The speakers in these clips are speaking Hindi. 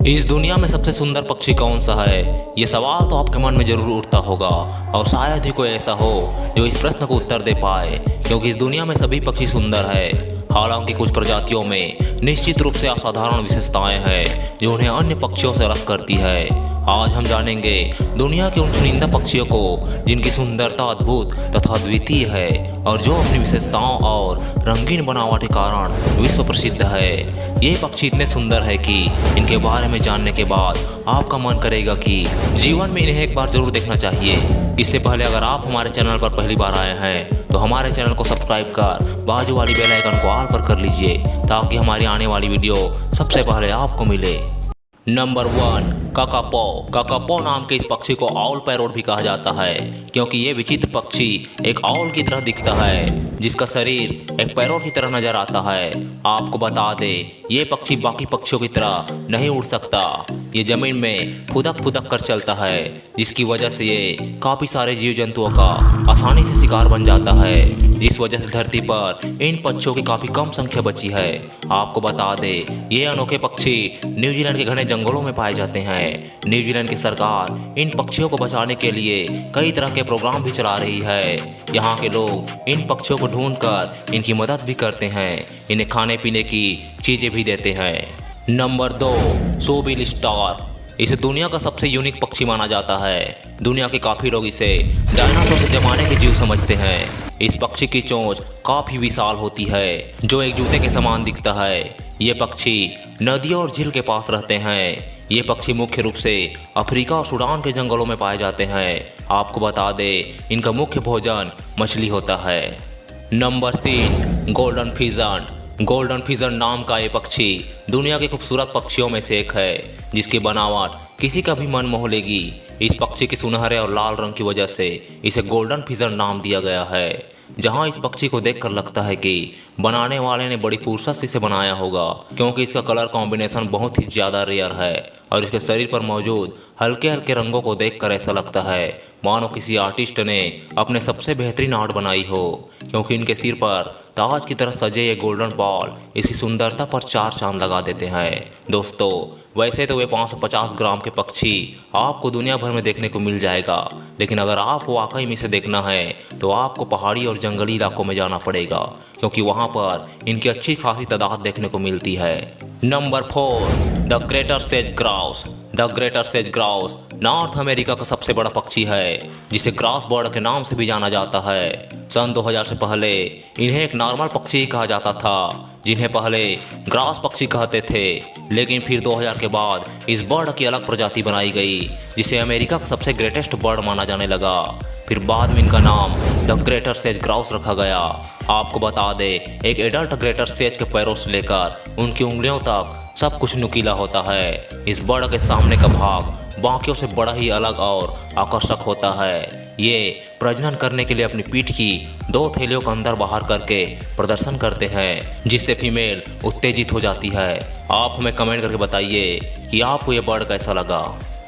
इस दुनिया में सबसे सुंदर पक्षी कौन सा है? ये सवाल तो आपके मन में जरूर उठता होगा और शायद ही कोई ऐसा हो जो इस प्रश्न को उत्तर दे पाए, क्योंकि इस दुनिया में सभी पक्षी सुंदर है। हालांकि कुछ प्रजातियों में निश्चित रूप से असाधारण विशेषताएं हैं जो उन्हें अन्य पक्षियों से अलग करती है। आज हम जानेंगे दुनिया के उन चुनिंदा पक्षियों को जिनकी सुंदरता अद्भुत तथा अद्वितीय है और जो अपनी विशेषताओं और रंगीन बनावट के कारण विश्व प्रसिद्ध है। ये पक्षी इतने सुंदर है कि इनके बारे में जानने के बाद आपका मन करेगा कि जीवन में इन्हें एक बार जरूर देखना चाहिए। इससे पहले अगर आप हमारे चैनल पर पहली बार आए हैं तो हमारे चैनल को सब्सक्राइब कर बाजू वाली बेल आइकन को ऑल पर कर लीजिए ताकि हमारी आने वाली वीडियो सबसे पहले आपको मिले। Number 1, kakapo. काकापो नाम के इस पक्षी को आउल पैरोट भी कहा जाता है क्योंकि ये विचित्र पक्षी एक आउल की तरह दिखता है जिसका शरीर एक पैरोट की तरह नजर आता है। आपको बता दे ये पक्षी बाकी पक्षियों की तरह नहीं उड़ सकता। ये जमीन में फुदक फुदक कर चलता है जिसकी वजह से ये काफी सारे जीव जंतुओं का आसानी से शिकार बन जाता है, जिस वजह से धरती पर इन पक्षियों की काफी कम संख्या बची है। आपको बता दे ये अनोखे पक्षी न्यूजीलैंड के घने जंगलों में पाए जाते हैं। न्यूजीलैंड की सरकार इन पक्षियों को बचाने के लिए कई तरह के प्रोग्राम भी चला रही है। यहाँ के लोग इन पक्षियों को ढूंढकर इनकी मदद भी करते हैं, इन्हें खाने पीने की चीजें भी देते हैं। Number 2, shoebill stork. इसे दुनिया का सबसे यूनिक पक्षी माना जाता है। दुनिया के काफी लोग इसे डायनासोर के जमाने के जीव समझते हैं। इस पक्षी की चोंच काफी विशाल होती है जो एक जूते के समान दिखता है। ये पक्षी नदियों और झील के पास रहते हैं। ये पक्षी मुख्य रूप से अफ्रीका और सूडान के जंगलों में पाए जाते हैं। आपको बता दे इनका मुख्य भोजन मछली होता है। Number 3, golden fission. Golden fission नाम का ये पक्षी दुनिया के खूबसूरत पक्षियों में से एक है जिसकी बनावट किसी का भी मन मोह लेगी। इस पक्षी के सुनहरे और लाल रंग की वजह से इसे गोल्डन फिजन नाम दिया गया है। जहां इस पक्षी को देखकर लगता है कि बनाने वाले ने बड़ी फुर्सत से इसे बनाया होगा क्योंकि इसका कलर कॉम्बिनेशन बहुत ही ज़्यादा रेयर है और इसके शरीर पर मौजूद हल्के हल्के रंगों को देखकर ऐसा लगता है मानो किसी आर्टिस्ट ने अपने सबसे बेहतरीन आर्ट बनाई हो, क्योंकि इनके सिर पर ताज की तरह सजे ये गोल्डन बॉल इसकी सुंदरता पर 4 चांद लगा देते हैं। दोस्तों वैसे तो वे 550 ग्राम के पक्षी आपको दुनिया भर में देखने को मिल जाएगा, लेकिन अगर आप वाकई में इसे देखना है तो आपको पहाड़ी और जंगली इलाकों में जाना पड़ेगा क्योंकि वहां पर इनकी अच्छी खासी तादाद देखने को मिलती है। Number 4, the greater says grouse. The greater says grouse north America का सबसे बड़ा पक्षी है जिसे ग्रास बर्ड के नाम से भी जाना जाता है। सन 2000 से पहले इन्हें एक नॉर्मल पक्षी ही कहा जाता था जिन्हें पहले ग्रास पक्षी कहते थे, लेकिन फिर 2000 के बाद इस बर्ड की अलग प्रजाति बनाई गई जिसे अमेरिका का सबसे ग्रेटेस्ट बर्ड माना जाने लगा। फिर बाद में इनका नाम द ग्रेटर सेज ग्राउस रखा गया। आपको बता दे एक एडल्ट ग्रेटर सेज के पैरों से लेकर उनकी उंगलियों तक सब कुछ नुकीला होता है। इस बर्ड के सामने का भाग बाकियों से बड़ा ही अलग और आकर्षक होता है। ये प्रजनन करने के लिए अपनी पीठ की 2 थैलियों को अंदर बाहर करके प्रदर्शन करते हैं जिससे फीमेल उत्तेजित हो जाती है। आप हमें कमेंट करके बताइए कि आपको ये बर्ड कैसा लगा।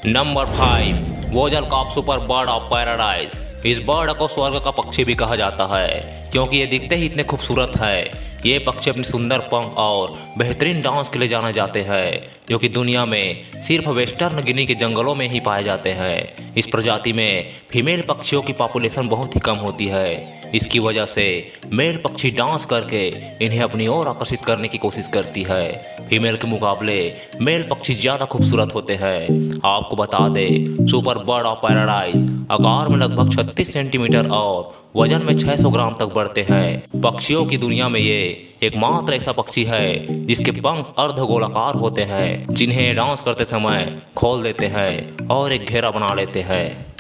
Number 5, Vogelkop super bird of paradise. इस बर्ड को स्वर्ग का पक्षी भी कहा जाता है क्योंकि ये दिखते ही इतने खूबसूरत है। ये पक्षी अपनी सुंदर पंख और बेहतरीन डांस के लिए जाने जाते हैं जो कि दुनिया में सिर्फ वेस्टर्न गिनी के जंगलों में ही पाए जाते हैं। इस प्रजाति में फीमेल पक्षियों की पॉपुलेशन बहुत ही कम होती है। इसकी वजह से मेल पक्षी डांस करके इन्हें अपनी ओर आकर्षित करने की कोशिश करती है। फीमेल के मुकाबले मेल पक्षी ज़्यादा खूबसूरत होते हैं। आपको बता दे सुपर बर्ड ऑफ पैराडाइज आकार में लगभग 36 सेंटीमीटर और वजन में 600 ग्राम तक बढ़ते हैं। पक्षियों की दुनिया में ये एकमात्र ऐसा पक्षी है जिसके पंख अर्धगोलाकार होते हैं जिन्हें डांस करते समय खोल देते हैं और एक घेरा बना लेते हैं।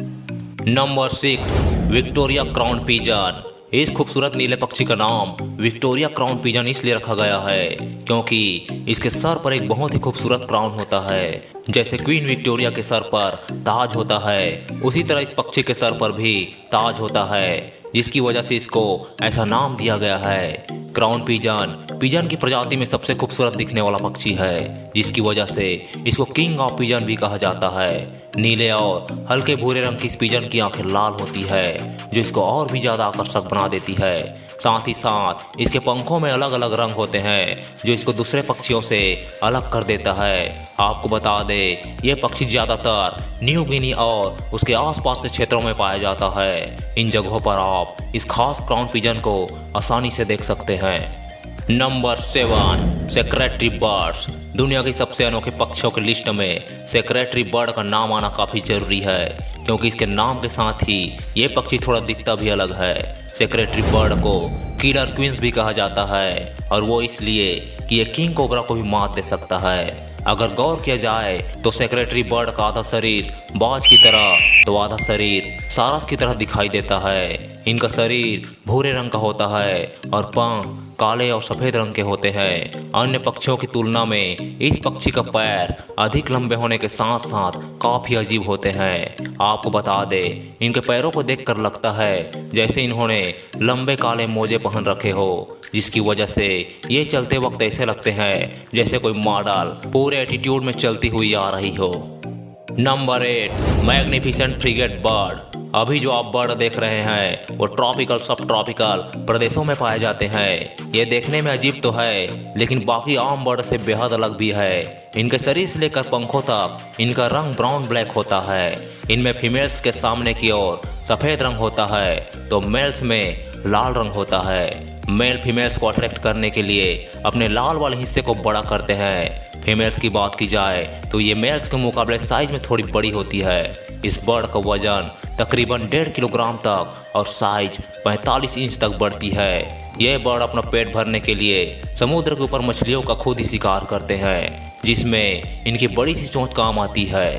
Number 6, Victoria crown pigeon. इस खूबसूरत नीले पक्षी का नाम विक्टोरिया क्राउन पिजन इसलिए रखा गया है क्योंकि इसके सर पर एक बहुत ही खूबसूरत क्राउन होता है। जैसे क्वीन विक्टोरिया के सर पर ताज होता है उसी तरह इस पक्षी के सर पर भी ताज होता है जिसकी वजह से इसको ऐसा नाम दिया गया है। क्राउन पिजन की प्रजाति में सबसे खूबसूरत दिखने वाला पक्षी है जिसकी वजह से इसको किंग ऑफ पिजन भी कहा जाता है। नीले और हल्के भूरे रंग की इस पिजन की आंखें लाल होती है जो इसको और भी ज़्यादा आकर्षक बना देती है। साथ ही साथ इसके पंखों में अलग अलग रंग होते हैं जो इसको दूसरे पक्षियों से अलग कर देता है। आपको बता दें, ये पक्षी ज़्यादातर न्यू गिनी और उसके आसपास के क्षेत्रों में पाया जाता है। इन जगहों पर आप इस खास क्राउन पिजन को आसानी से देख सकते हैं। Number 7, secretary birds. दुनिया की सबसे अनोखे पक्षियों की लिस्ट में सेक्रेटरी बर्ड का नाम आना काफ़ी ज़रूरी है, क्योंकि इसके नाम के साथ ही ये पक्षी थोड़ा दिखता भी अलग है। सेक्रेटरी बर्ड को किलर क्वींस भी कहा जाता है, और वो इसलिए कि ये किंग कोबरा को भी मात दे सकता है। अगर गौर किया जाए तो सेक्रेटरी बर्ड का आधा शरीर बाज की तरह तो आधा शरीर सारस की तरह दिखाई देता है। इनका शरीर भूरे रंग का होता है और पंख काले और सफ़ेद रंग के होते हैं। अन्य पक्षियों की तुलना में इस पक्षी का पैर अधिक लंबे होने के साथ साथ काफ़ी अजीब होते हैं। आपको बता दें, इनके पैरों को देखकर लगता है जैसे इन्होंने लंबे काले मोजे पहन रखे हो, जिसकी वजह से ये चलते वक्त ऐसे लगते हैं जैसे कोई मॉडल पूरे एटीट्यूड में चलती हुई आ रही हो। Number 8, magnificent frigate bird. अभी जो आप बर्ड देख रहे हैं वो ट्रॉपिकल सब ट्रॉपिकल प्रदेशों में पाए जाते हैं। ये देखने में अजीब तो है, लेकिन बाकी आम बर्ड से बेहद अलग भी है। इनके शरीर से लेकर पंखों तक इनका रंग ब्राउन ब्लैक होता है। इनमें फीमेल्स के सामने की ओर सफ़ेद रंग होता है तो मेल्स में लाल रंग होता है। मेल फीमेल्स को अट्रैक्ट करने के लिए अपने लाल वाले हिस्से को बड़ा करते हैं। फीमेल्स की बात की जाए तो ये मेल्स के मुकाबले साइज में थोड़ी बड़ी होती है। इस बर्ड का वजन तकरीबन 1.5 किलोग्राम तक और साइज 45 इंच तक बढ़ती है। ये बर्ड अपना पेट भरने के लिए समुद्र के ऊपर मछलियों का खुद ही शिकार करते हैं, जिसमें इनकी बड़ी सी चोंच काम आती है।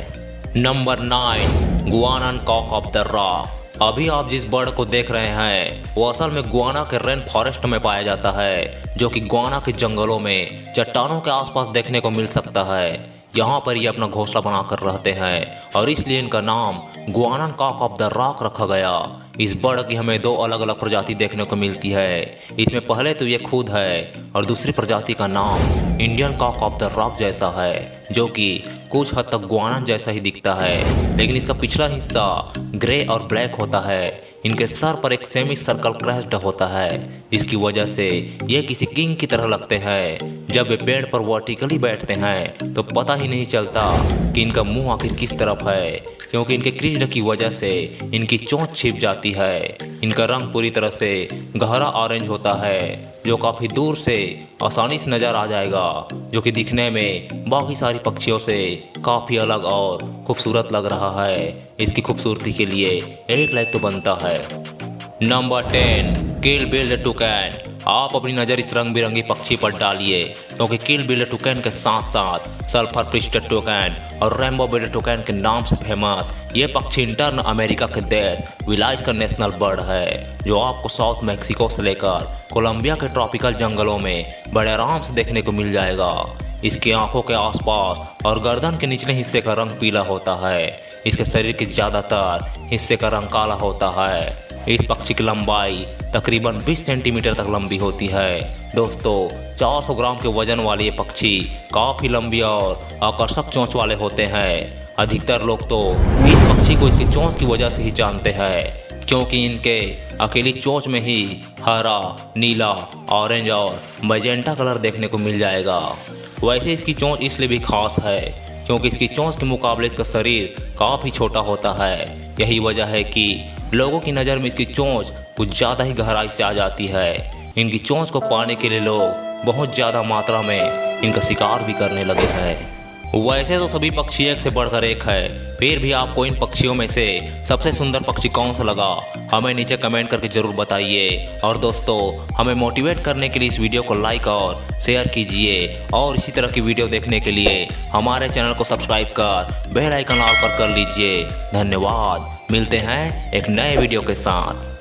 Number 9, Guianan cock of the rock. अभी आप जिस बर्ड को देख रहे हैं वो असल में गुआना के रेन फॉरेस्ट में पाया जाता है, जो कि गुआना के जंगलों में चट्टानों के आसपास देखने को मिल सकता है। यहाँ पर ये अपना घोंसला बनाकर रहते हैं और इसलिए इनका नाम गुआनान कॉक ऑफ द रॉक रखा गया। इस बर्ड की हमें 2 अलग अलग प्रजाति देखने को मिलती है। इसमें पहले तो ये खुद है और दूसरी प्रजाति का नाम Indian cock of the rock जैसा है, जो कि कुछ हद तक गुआनान जैसा ही दिखता है, लेकिन इसका पिछला हिस्सा ग्रे और ब्लैक होता है। इनके सर पर एक सेमी सर्कल क्रेस्ट होता है, जिसकी वजह से ये किसी किंग की तरह लगते हैं। जब वे पेड़ पर वर्टिकली बैठते हैं तो पता ही नहीं चलता कि इनका मुंह आखिर किस तरफ है, क्योंकि इनके क्रीज की वजह से इनकी चोंच छिप जाती है। इनका रंग पूरी तरह से गहरा ऑरेंज होता है, जो काफ़ी दूर से आसानी से नज़र आ जाएगा, जो कि दिखने में बाकी सारी पक्षियों से काफ़ी अलग और खूबसूरत लग रहा है। इसकी खूबसूरती के लिए एक लाइक तो बनता है। Number 10, keel billed the toucan. आप अपनी नज़र इस रंग बिरंगी पक्षी पर डालिए, क्योंकि किल बिल द टुकैन के साथ साथ सल्फर क्रिस्टेड टुकैन और रेनबो बिल टुकैन के नाम से फेमस ये पक्षी इंटर्न अमेरिका के देश विलाइस का नेशनल बर्ड है, जो आपको साउथ मैक्सिको से लेकर कोलंबिया के ट्रॉपिकल जंगलों में बड़े आराम से देखने को मिल जाएगा। इसकी आंखों के आसपास और गर्दन के निचले हिस्से का रंग पीला होता है। इसके शरीर के ज़्यादातर हिस्से का रंग काला होता है। इस पक्षी की लंबाई तकरीबन 20 सेंटीमीटर तक लंबी होती है। दोस्तों, 400 ग्राम के वजन वाले ये पक्षी काफ़ी लंबी और आकर्षक चोंच वाले होते हैं। अधिकतर लोग तो इस पक्षी को इसकी चोंच की वजह से ही जानते हैं, क्योंकि इनके अकेली चोंच में ही हरा, नीला, ऑरेंज और मैजेंटा कलर देखने को मिल जाएगा। वैसे इसकी चोंच इसलिए भी खास है क्योंकि इसकी चोंच के मुकाबले इसका शरीर काफ़ी छोटा होता है। यही वजह है कि लोगों की नज़र में इसकी चोंच कुछ ज़्यादा ही गहराई से आ जाती है। इनकी चोंच को पाने के लिए लोग बहुत ज़्यादा मात्रा में इनका शिकार भी करने लगे हैं। वैसे तो सभी पक्षी एक से बढ़कर एक है, फिर भी आपको इन पक्षियों में से सबसे सुंदर पक्षी कौन सा लगा हमें नीचे कमेंट करके ज़रूर बताइए। और दोस्तों, हमें मोटिवेट करने के लिए इस वीडियो को लाइक और शेयर कीजिए, और इसी तरह की वीडियो देखने के लिए हमारे चैनल को सब्सक्राइब कर बेल आइकन ऑल पर कर लीजिए। धन्यवाद। मिलते हैं एक नए वीडियो के साथ।